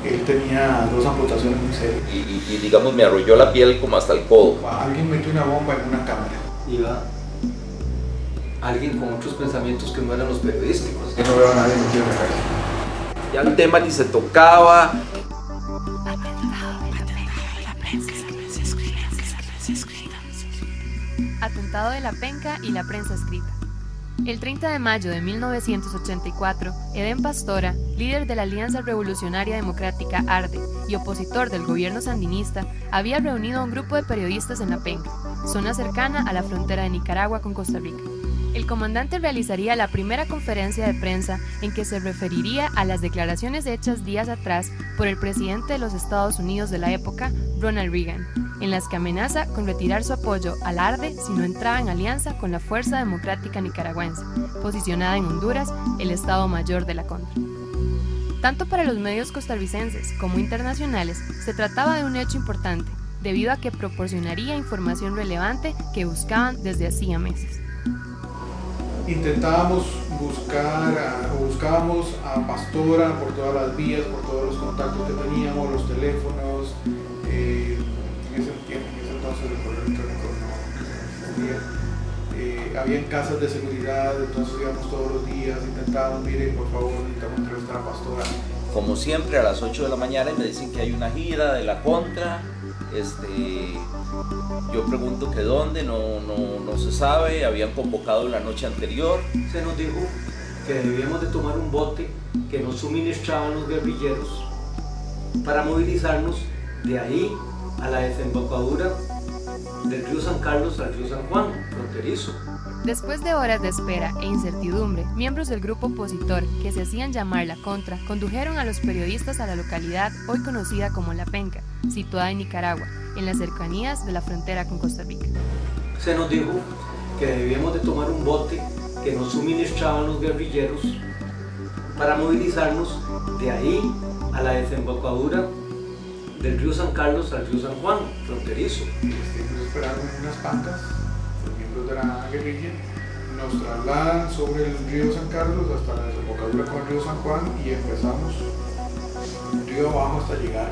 él tenía 2 amputaciones muy serias. Y digamos, me arrolló la piel como hasta el codo. Alguien metió una bomba en una cámara. Iba alguien con otros pensamientos que no eran los periodísticos. Yo no veo a nadie metido en la cárcel. Ya el tema ni se tocaba. Atentado de la penca y la prensa escrita. El 30 de mayo de 1984, Edén Pastora, líder de la Alianza Revolucionaria Democrática ARDE y opositor del gobierno sandinista, había reunido a un grupo de periodistas en La Penca, zona cercana a la frontera de Nicaragua con Costa Rica. El comandante realizaría la primera conferencia de prensa en que se referiría a las declaraciones hechas días atrás por el presidente de los Estados Unidos de la época, Ronald Reagan, en las que amenaza con retirar su apoyo al ARDE si no entraba en alianza con la Fuerza Democrática Nicaragüense, posicionada en Honduras, el Estado Mayor de la Contra. Tanto para los medios costarricenses como internacionales, se trataba de un hecho importante, debido a que proporcionaría información relevante que buscaban desde hacía meses. Buscábamos a Pastora por todas las vías, por todos los contactos que teníamos, los teléfonos. En ese entonces el correo electrónico no existía. Habían casas de seguridad, entonces íbamos todos los días, intentábamos, mire, por favor, necesitamos entrevistar a Pastora. Como siempre, a las 8 de la mañana y me dicen que hay una gira de la Contra. Yo pregunto que dónde, no se sabe, habían convocado la noche anterior. Se nos dijo que debíamos de tomar un bote que nos suministraban los guerrilleros para movilizarnos de ahí a la desembocadura del río San Carlos al río San Juan, fronterizo. Después de horas de espera e incertidumbre, miembros del grupo opositor, que se hacían llamar La Contra, condujeron a los periodistas a la localidad hoy conocida como La Penca, situada en Nicaragua, en las cercanías de la frontera con Costa Rica. Se nos dijo que debíamos de tomar un bote que nos suministraban los guerrilleros para movilizarnos de ahí a la desembocadura del río San Carlos al río San Juan, fronterizo. Nos esperaron en unas pancas, los miembros de la guerrilla, nos trasladan sobre el río San Carlos hasta la desembocadura con el río San Juan y empezamos río abajo hasta llegar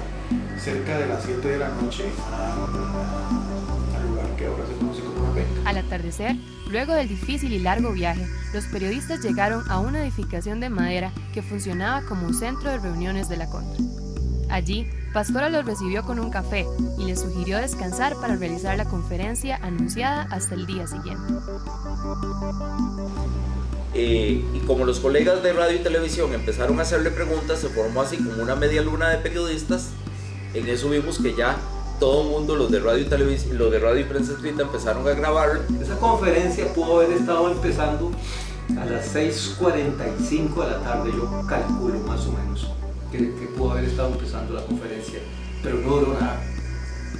cerca de las 7 de la noche al lugar que ahora se conoce como La Penca. Al atardecer, luego del difícil y largo viaje, los periodistas llegaron a una edificación de madera que funcionaba como un centro de reuniones de la Contra. Allí, Pastora los recibió con un café y les sugirió descansar para realizar la conferencia anunciada hasta el día siguiente. Y como los colegas de radio y televisión empezaron a hacerle preguntas, se formó así como una media luna de periodistas. En eso vimos que ya todo el mundo, los de radio y televisión, los de radio y prensa escrita, empezaron a grabarlo. Esa conferencia pudo haber estado empezando a las 6:45 de la tarde, yo calculo más o menos que pudo haber estado empezando la conferencia, pero no duró nada.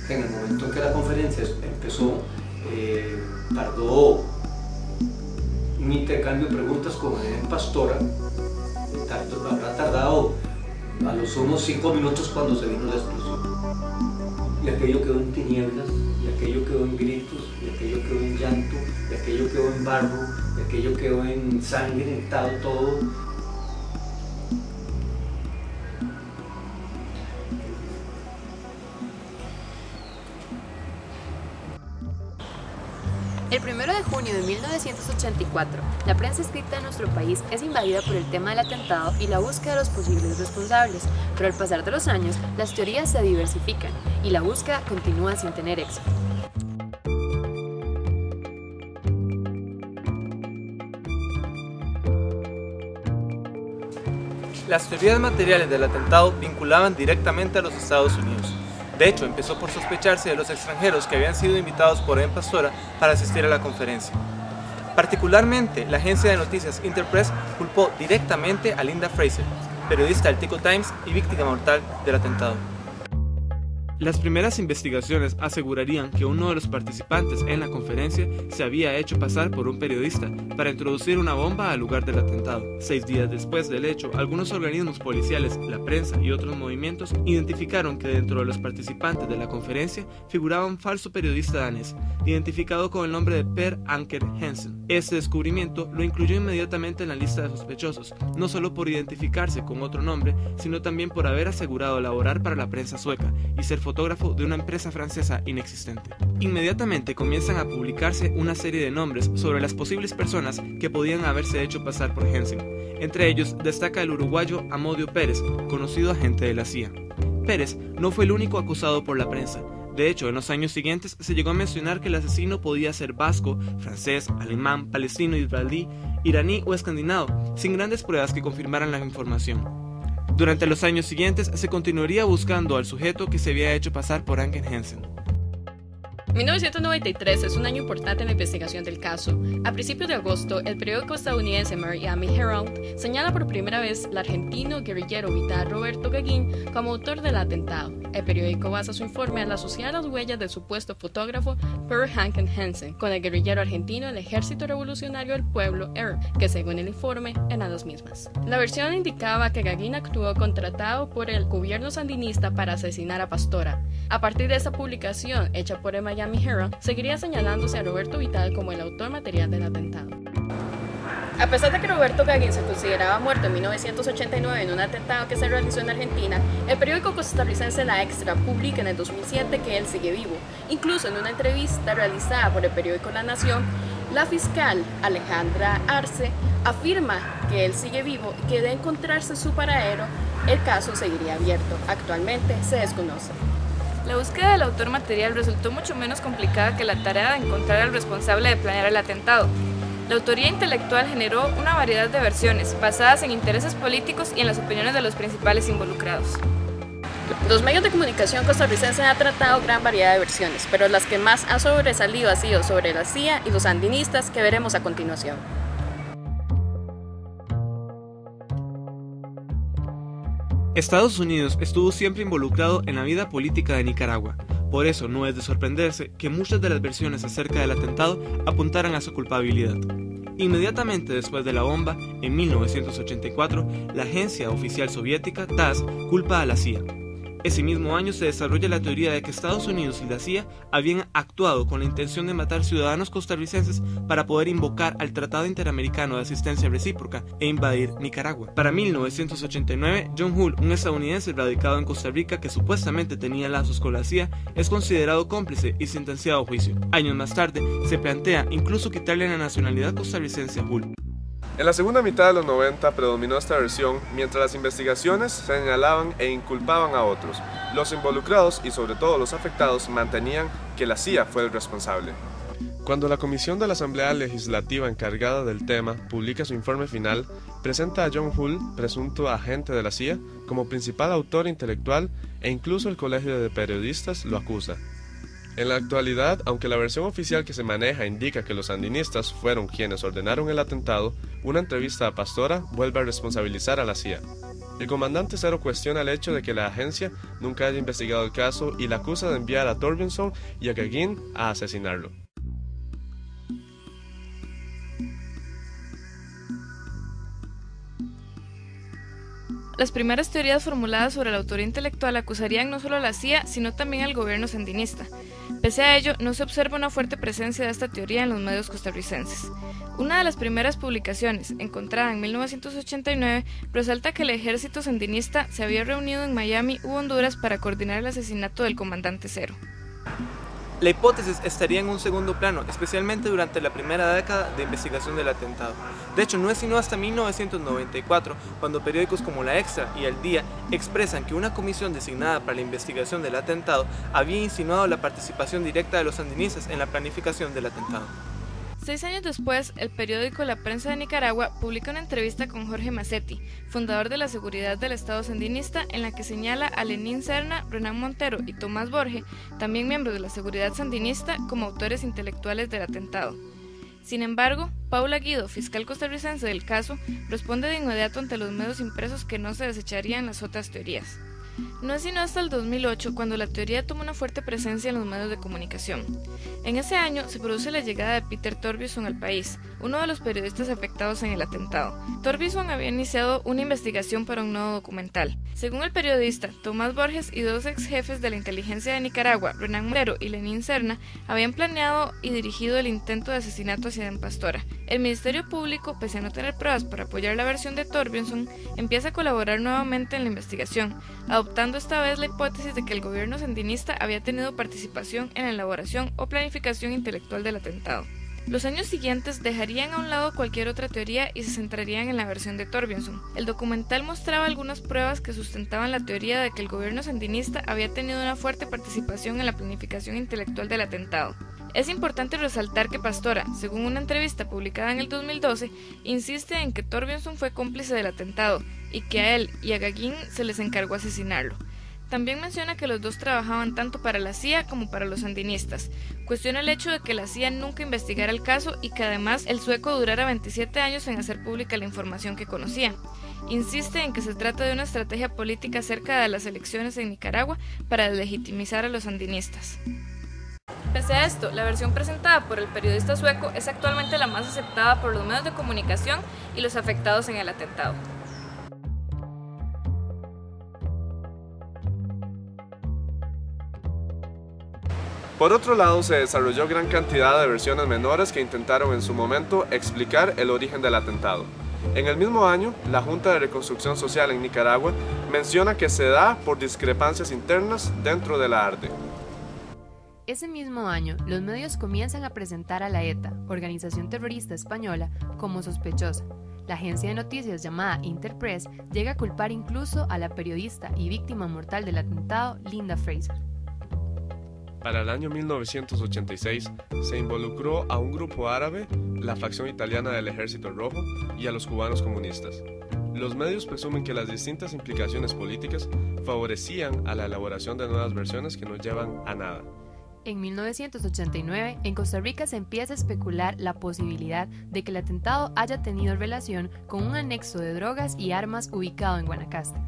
En el momento en que la conferencia empezó, tardó un intercambio de preguntas con Edén Pastora, habrá tardado a los sumos 5 minutos cuando se vino la explosión. Y aquello quedó en tinieblas, y aquello quedó en gritos, y aquello quedó en llanto, y aquello quedó en barro, y aquello quedó en sangre, todo. El 1 de junio de 1984, la prensa escrita en nuestro país es invadida por el tema del atentado y la búsqueda de los posibles responsables, pero al pasar de los años, las teorías se diversifican y la búsqueda continúa sin tener éxito. Las teorías materiales del atentado vinculaban directamente a los Estados Unidos. De hecho, empezó por sospecharse de los extranjeros que habían sido invitados por Edén Pastora para asistir a la conferencia. Particularmente, la agencia de noticias Interpress culpó directamente a Linda Fraser, periodista del Tico Times y víctima mortal del atentado. Las primeras investigaciones asegurarían que uno de los participantes en la conferencia se había hecho pasar por un periodista para introducir una bomba al lugar del atentado. 6 días después del hecho, algunos organismos policiales, la prensa y otros movimientos identificaron que dentro de los participantes de la conferencia figuraba un falso periodista danés, identificado con el nombre de Per Anker Hansen. Este descubrimiento lo incluyó inmediatamente en la lista de sospechosos, no solo por identificarse con otro nombre, sino también por haber asegurado laborar para la prensa sueca y ser fotógrafo de una empresa francesa inexistente. Inmediatamente comienzan a publicarse una serie de nombres sobre las posibles personas que podían haberse hecho pasar por Hansen. Entre ellos destaca el uruguayo Amodio Pérez, conocido agente de la CIA. Pérez no fue el único acusado por la prensa. De hecho, en los años siguientes se llegó a mencionar que el asesino podía ser vasco, francés, alemán, palestino, israelí, iraní o escandinavo, sin grandes pruebas que confirmaran la información. Durante los años siguientes se continuaría buscando al sujeto que se había hecho pasar por Anker Hansen. 1993 es un año importante en la investigación del caso. A principios de agosto, el periódico estadounidense Miami Herald señala por primera vez al argentino guerrillero vital Roberto Gagin como autor del atentado. El periódico basa su informe al asociar las huellas del supuesto fotógrafo Per Anker Hansen con el guerrillero argentino del Ejército Revolucionario del Pueblo, ERP, que según el informe eran las mismas. La versión indicaba que Gagin actuó contratado por el gobierno sandinista para asesinar a Pastora. A partir de esta publicación, hecha por el Miami Herald, seguiría señalándose a Roberto Vital como el autor material del atentado. A pesar de que Roberto Gagin se consideraba muerto en 1989 en un atentado que se realizó en Argentina, el periódico costarricense La Extra publica en el 2007 que él sigue vivo. Incluso en una entrevista realizada por el periódico La Nación, la fiscal Alejandra Arce afirma que él sigue vivo y que de encontrarse su paradero, el caso seguiría abierto. Actualmente se desconoce. La búsqueda del autor material resultó mucho menos complicada que la tarea de encontrar al responsable de planear el atentado. La autoría intelectual generó una variedad de versiones, basadas en intereses políticos y en las opiniones de los principales involucrados. Los medios de comunicación costarricenses han tratado gran variedad de versiones, pero las que más han sobresalido ha sido sobre la CIA y los sandinistas, que veremos a continuación. Estados Unidos estuvo siempre involucrado en la vida política de Nicaragua. Por eso no es de sorprenderse que muchas de las versiones acerca del atentado apuntaran a su culpabilidad. Inmediatamente después de la bomba, en 1984, la agencia oficial soviética TASS culpa a la CIA. Ese mismo año se desarrolla la teoría de que Estados Unidos y la CIA habían actuado con la intención de matar ciudadanos costarricenses para poder invocar al Tratado Interamericano de Asistencia Recíproca e invadir Nicaragua. Para 1989, John Hull, un estadounidense radicado en Costa Rica que supuestamente tenía lazos con la CIA, es considerado cómplice y sentenciado a juicio. Años más tarde, se plantea incluso quitarle la nacionalidad costarricense a Hull. En la segunda mitad de los 90 predominó esta versión, mientras las investigaciones señalaban e inculpaban a otros. Los involucrados y sobre todo los afectados mantenían que la CIA fue el responsable. Cuando la Comisión de la Asamblea Legislativa encargada del tema publica su informe final, presenta a John Hull, presunto agente de la CIA, como principal autor intelectual e incluso el Colegio de Periodistas lo acusa. En la actualidad, aunque la versión oficial que se maneja indica que los sandinistas fueron quienes ordenaron el atentado, una entrevista a Pastora vuelve a responsabilizar a la CIA. El comandante Cero cuestiona el hecho de que la agencia nunca haya investigado el caso y la acusa de enviar a Thorbjörnson y a Gagin a asesinarlo. Las primeras teorías formuladas sobre la autoría intelectual acusarían no solo a la CIA, sino también al gobierno sandinista. Pese a ello, no se observa una fuerte presencia de esta teoría en los medios costarricenses. Una de las primeras publicaciones, encontrada en 1989, resalta que el ejército sandinista se había reunido en Miami u Honduras para coordinar el asesinato del comandante Cero. La hipótesis estaría en un segundo plano, especialmente durante la primera década de investigación del atentado. De hecho, no es sino hasta 1994 cuando periódicos como La Extra y El Día expresan que una comisión designada para la investigación del atentado había insinuado la participación directa de los sandinistas en la planificación del atentado. 6 años después, el periódico La Prensa de Nicaragua publica una entrevista con Jorge Macetti, fundador de la seguridad del Estado sandinista, en la que señala a Lenín Serna, Renan Montero y Tomás Borge, también miembros de la seguridad sandinista, como autores intelectuales del atentado. Sin embargo, Paula Guido, fiscal costarricense del caso, responde de inmediato ante los medios impresos que no se desecharían las otras teorías. No es sino hasta el 2008 cuando la teoría toma una fuerte presencia en los medios de comunicación. En ese año se produce la llegada de Peter Torvison al país, uno de los periodistas afectados en el atentado. Torvison había iniciado una investigación para un nuevo documental. Según el periodista, Tomás Borges y dos ex jefes de la inteligencia de Nicaragua, Renán Morero y Lenín Serna, habían planeado y dirigido el intento de asesinato hacia Edén Pastora. El Ministerio Público, pese a no tener pruebas para apoyar la versión de Torvison, empieza a colaborar nuevamente en la investigación, adoptando esta vez la hipótesis de que el gobierno sandinista había tenido participación en la elaboración o planificación intelectual del atentado. Los años siguientes dejarían a un lado cualquier otra teoría y se centrarían en la versión de Torvison. El documental mostraba algunas pruebas que sustentaban la teoría de que el gobierno sandinista había tenido una fuerte participación en la planificación intelectual del atentado. Es importante resaltar que Pastora, según una entrevista publicada en el 2012, insiste en que Torvison fue cómplice del atentado y que a él y a Gagin se les encargó asesinarlo. También menciona que los dos trabajaban tanto para la CIA como para los sandinistas. Cuestiona el hecho de que la CIA nunca investigara el caso y que además el sueco durara 27 años en hacer pública la información que conocía. Insiste en que se trata de una estrategia política acerca de las elecciones en Nicaragua para deslegitimizar a los sandinistas. Pese a esto, la versión presentada por el periodista sueco es actualmente la más aceptada por los medios de comunicación y los afectados en el atentado. Por otro lado, se desarrolló gran cantidad de versiones menores que intentaron en su momento explicar el origen del atentado. En el mismo año, la Junta de Reconstrucción Social en Nicaragua menciona que se da por discrepancias internas dentro de la ARDE. Ese mismo año, los medios comienzan a presentar a la ETA, organización terrorista española, como sospechosa. La agencia de noticias llamada Interpress llega a culpar incluso a la periodista y víctima mortal del atentado, Linda Fraser. Para el año 1986 se involucró a un grupo árabe, la facción italiana del Ejército Rojo y a los cubanos comunistas. Los medios presumen que las distintas implicaciones políticas favorecían a la elaboración de nuevas versiones que no llevan a nada. En 1989, en Costa Rica se empieza a especular la posibilidad de que el atentado haya tenido relación con un anexo de drogas y armas ubicado en Guanacaste.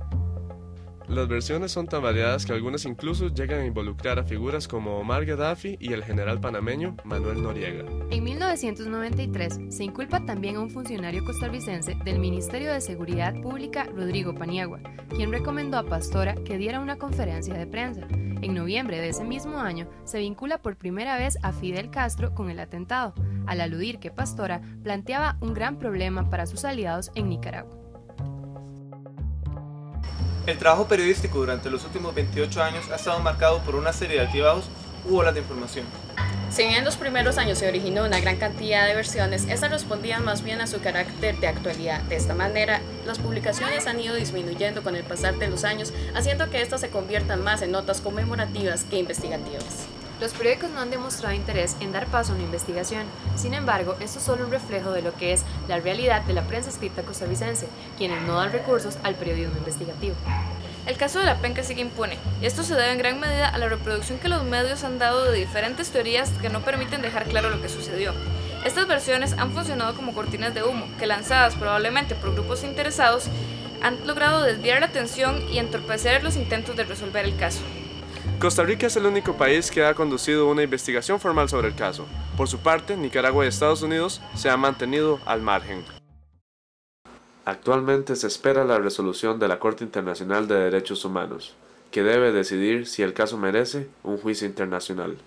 Las versiones son tan variadas que algunas incluso llegan a involucrar a figuras como Omar Gaddafi y el general panameño Manuel Noriega. En 1993 se inculpa también a un funcionario costarricense del Ministerio de Seguridad Pública, Rodrigo Paniagua, quien recomendó a Pastora que diera una conferencia de prensa. En noviembre de ese mismo año se vincula por primera vez a Fidel Castro con el atentado, al aludir que Pastora planteaba un gran problema para sus aliados en Nicaragua. El trabajo periodístico durante los últimos 28 años ha estado marcado por una serie de altibajos u olas de información. Si bien en los primeros años se originó una gran cantidad de versiones, estas respondían más bien a su carácter de actualidad. De esta manera, las publicaciones han ido disminuyendo con el pasar de los años, haciendo que estas se conviertan más en notas conmemorativas que investigativas. Los periódicos no han demostrado interés en dar paso a una investigación. Sin embargo, esto es solo un reflejo de lo que es la realidad de la prensa escrita costarricense, quienes no dan recursos al periodismo investigativo. El caso de la penca sigue impune, y esto se debe en gran medida a la reproducción que los medios han dado de diferentes teorías que no permiten dejar claro lo que sucedió. Estas versiones han funcionado como cortinas de humo, que lanzadas probablemente por grupos interesados, han logrado desviar la atención y entorpecer los intentos de resolver el caso. Costa Rica es el único país que ha conducido una investigación formal sobre el caso. Por su parte, Nicaragua y Estados Unidos se han mantenido al margen. Actualmente se espera la resolución de la Corte Internacional de Derechos Humanos, que debe decidir si el caso merece un juicio internacional.